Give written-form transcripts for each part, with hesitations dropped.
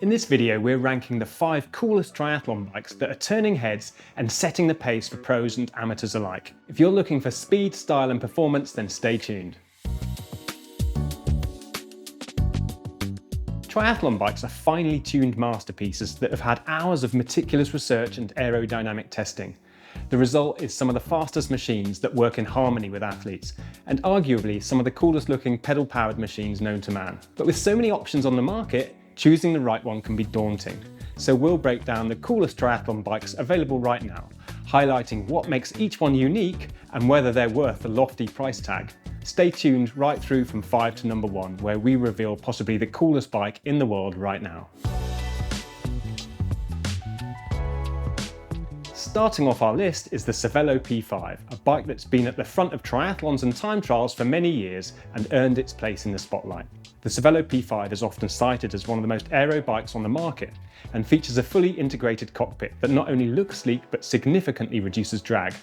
In this video, we're ranking the 5 coolest triathlon bikes that are turning heads and setting the pace for pros and amateurs alike. If you're looking for speed, style and performance, then stay tuned. Triathlon bikes are finely tuned masterpieces that have had hours of meticulous research and aerodynamic testing. The result is some of the fastest machines that work in harmony with athletes, and arguably some of the coolest looking pedal-powered machines known to man. But with so many options on the market, choosing the right one can be daunting. So we'll break down the coolest triathlon bikes available right now, highlighting what makes each one unique and whether they're worth the lofty price tag. Stay tuned right through from 5 to number 1, where we reveal possibly the coolest bike in the world right now. Starting off our list is the Cervelo P5, a bike that's been at the front of triathlons and time trials for many years and earned its place in the spotlight. The Cervelo P5 is often cited as one of the most aero bikes on the market and features a fully integrated cockpit that not only looks sleek but significantly reduces drag.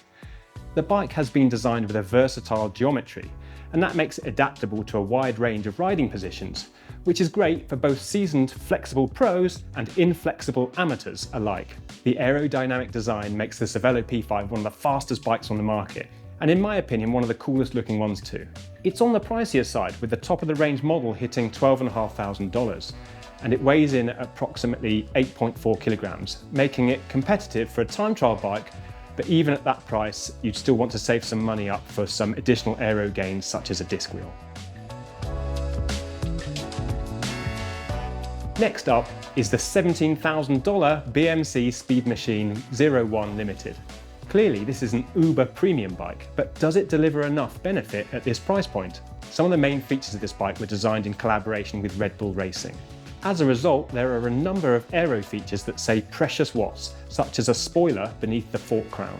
The bike has been designed with a versatile geometry, and that makes it adaptable to a wide range of riding positions, which is great for both seasoned, flexible pros and inflexible amateurs alike. The aerodynamic design makes the Cervelo P5 one of the fastest bikes on the market, and in my opinion, one of the coolest looking ones too. It's on the pricier side, with the top of the range model hitting $12,500, and it weighs in at approximately 8.4 kilograms, making it competitive for a time trial bike. But even at that price, you'd still want to save some money up for some additional aero gains, such as a disc wheel. Next up is the $17,000 BMC Speed Machine 01 Limited. Clearly, this is an uber premium bike, but does it deliver enough benefit at this price point? Some of the main features of this bike were designed in collaboration with Red Bull Racing. As a result, there are a number of aero features that save precious watts, such as a spoiler beneath the fork crown.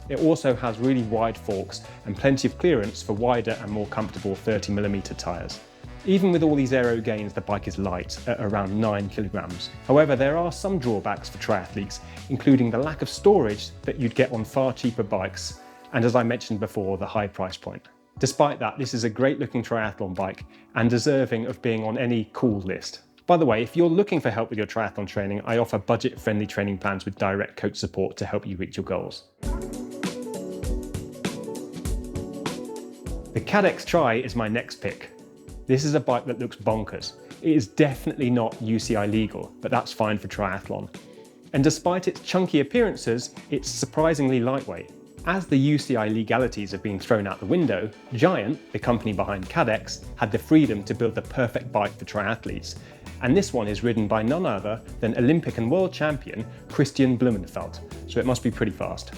It also has really wide forks and plenty of clearance for wider and more comfortable 30mm tyres. Even with all these aero gains, the bike is light at around 9 kilograms. However, there are some drawbacks for triathletes, including the lack of storage that you'd get on far cheaper bikes, and as I mentioned before, the high price point. Despite that, this is a great looking triathlon bike and deserving of being on any cool list. By the way, if you're looking for help with your triathlon training, I offer budget-friendly training plans with direct coach support to help you reach your goals. The Cadex Tri is my next pick. This is a bike that looks bonkers. It is definitely not UCI legal, but that's fine for triathlon. And despite its chunky appearances, it's surprisingly lightweight. As the UCI legalities have been thrown out the window, Giant, the company behind Cadex, had the freedom to build the perfect bike for triathletes. And this one is ridden by none other than Olympic and world champion Kristian Blummenfelt, so it must be pretty fast.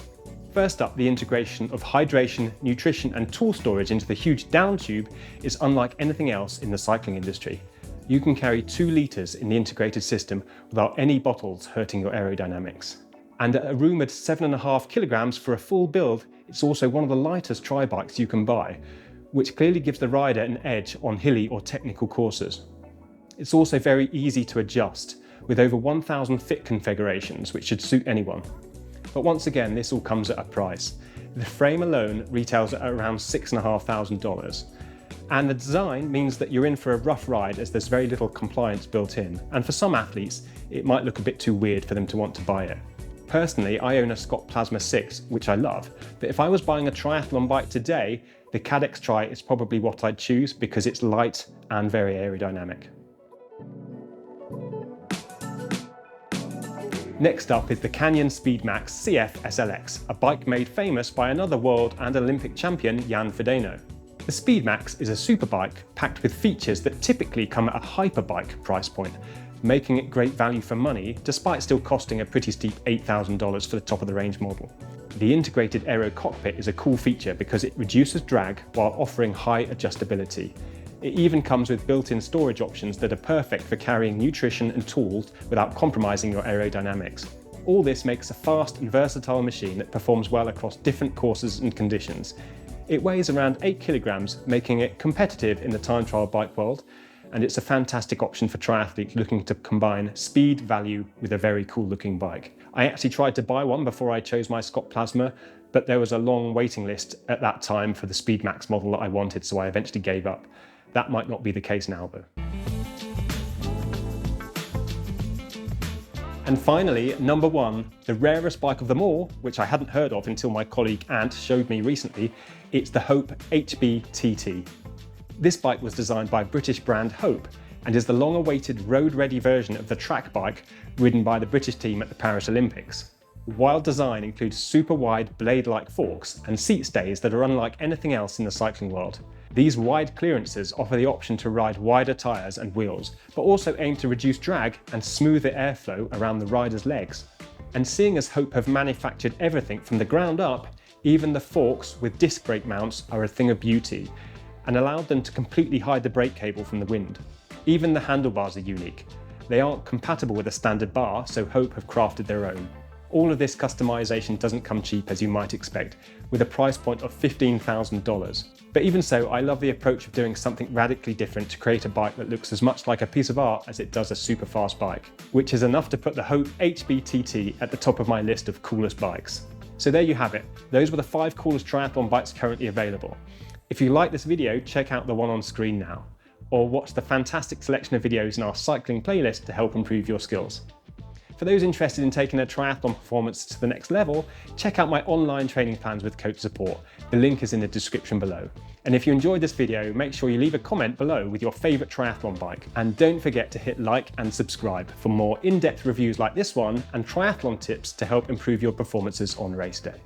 First up, the integration of hydration, nutrition and tool storage into the huge down tube is unlike anything else in the cycling industry. You can carry 2 litres in the integrated system without any bottles hurting your aerodynamics. And at a rumoured 7.5 kilograms for a full build, it's also one of the lightest tri-bikes you can buy, which clearly gives the rider an edge on hilly or technical courses. It's also very easy to adjust, with over 1,000 fit configurations, which should suit anyone. But once again, this all comes at a price. The frame alone retails at around $6,500. And the design means that you're in for a rough ride, as there's very little compliance built in. And for some athletes, it might look a bit too weird for them to want to buy it. Personally, I own a Scott Plasma 6, which I love, but if I was buying a triathlon bike today, the Cadex Tri is probably what I'd choose because it's light and very aerodynamic. Next up is the Canyon Speedmax CF SLX, a bike made famous by another world and Olympic champion Jan Frodeno. The Speedmax is a superbike packed with features that typically come at a hyperbike price point, making it great value for money despite still costing a pretty steep $8,000 for the top of the range model. The integrated aero cockpit is a cool feature because it reduces drag while offering high adjustability. It even comes with built-in storage options that are perfect for carrying nutrition and tools without compromising your aerodynamics. All this makes a fast and versatile machine that performs well across different courses and conditions. It weighs around 8 kilograms, making it competitive in the time trial bike world, and it's a fantastic option for triathletes looking to combine speed, value with a very cool looking bike. I actually tried to buy one before I chose my Scott Plasma, but there was a long waiting list at that time for the Speedmax model that I wanted, so I eventually gave up. That might not be the case now though. And finally, number 1, the rarest bike of them all, which I hadn't heard of until my colleague Ant showed me recently, it's the Hope HB-TT. This bike was designed by British brand Hope and is the long-awaited road-ready version of the track bike ridden by the British team at the Paris Olympics. Wild design includes super wide blade-like forks and seat stays that are unlike anything else in the cycling world. These wide clearances offer the option to ride wider tyres and wheels, but also aim to reduce drag and smooth the airflow around the rider's legs. And seeing as Hope have manufactured everything from the ground up, even the forks with disc brake mounts are a thing of beauty, and allowed them to completely hide the brake cable from the wind. Even the handlebars are unique. They aren't compatible with a standard bar, so Hope have crafted their own. All of this customization doesn't come cheap, as you might expect, with a price point of $15,000. But even so, I love the approach of doing something radically different to create a bike that looks as much like a piece of art as it does a super fast bike, which is enough to put the Hope HB-TT at the top of my list of coolest bikes. So there you have it. Those were the 5 coolest triathlon bikes currently available. If you like this video, check out the one on screen now, or watch the fantastic selection of videos in our cycling playlist to help improve your skills. For those interested in taking their triathlon performance to the next level, check out my online training plans with coach support. The link is in the description below. And if you enjoyed this video, make sure you leave a comment below with your favourite triathlon bike. And don't forget to hit like and subscribe for more in-depth reviews like this one and triathlon tips to help improve your performances on race day.